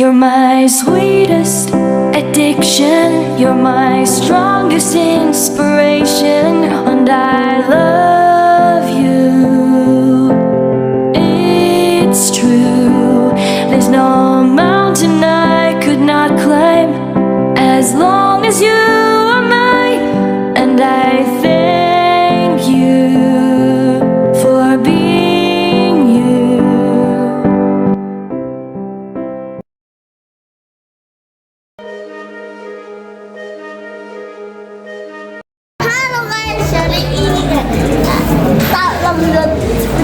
You're my sweetest addiction, you're my strongest inspiration, and I love you. It's true, there's no mountain I could not climb as long as you are mine, and I thank you for being you. Halo guys, hari ini tak lembut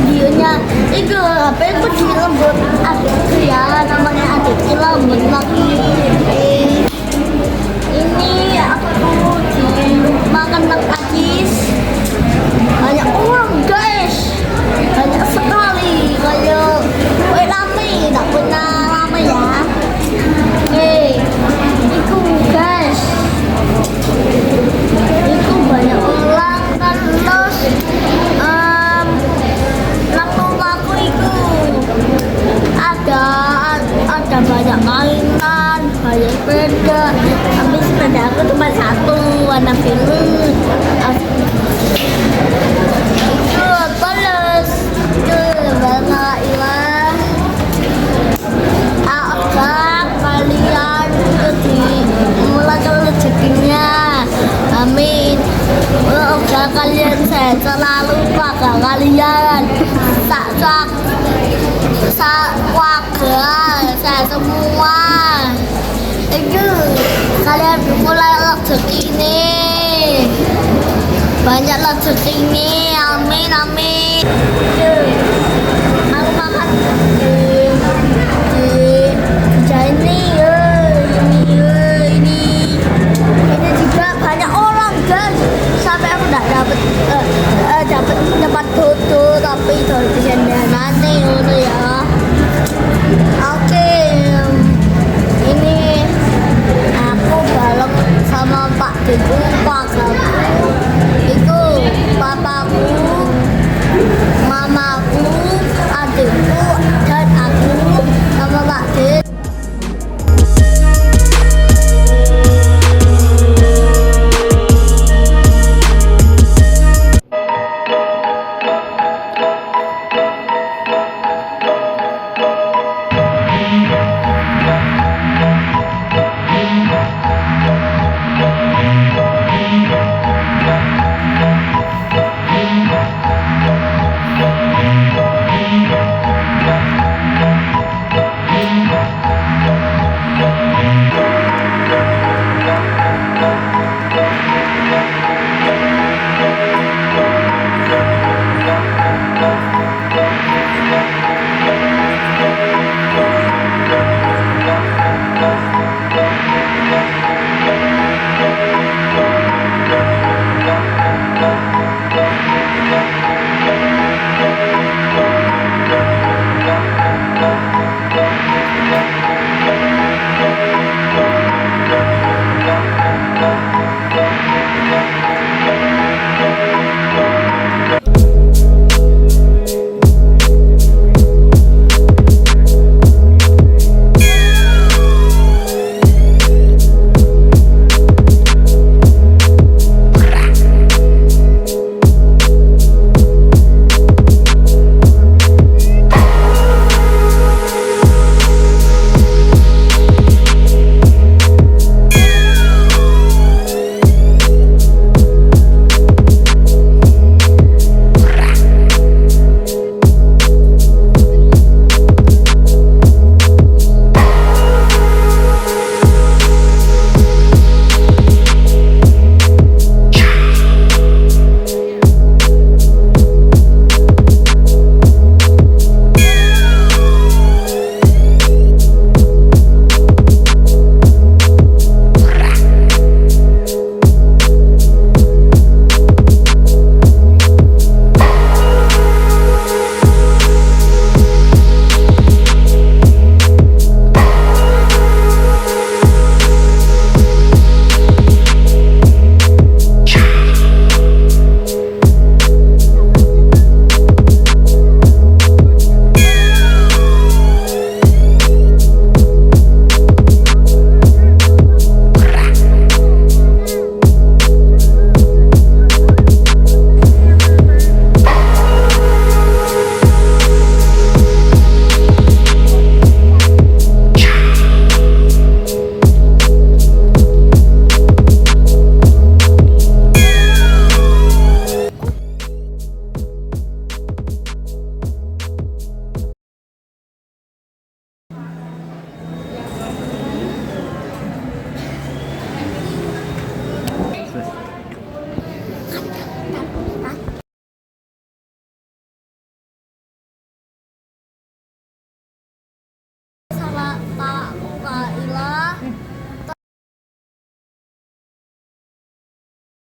videonya. Itu HP ku di lembut adikku ya, namanya adikku lembut lagi. Ini aku dimakan Mak Ajis. Banyak orang guys, banyak sekali. Kayak rame, tak pernah rame ya. Itu guys. Itu banyak orang kan terus laku itu ada banyak mainan, banyak sepeda, tapi sepeda aku cuma satu warna biru. Itu terus banyak ilah. Agar kalian dimulakan rezekinya. Amin. Semoga kalian sehat selalu, pada kalian keluarga saya semua. Itu kalian mulai rezeki ini, banyak rezeki ini. Amin amin. Aku makan.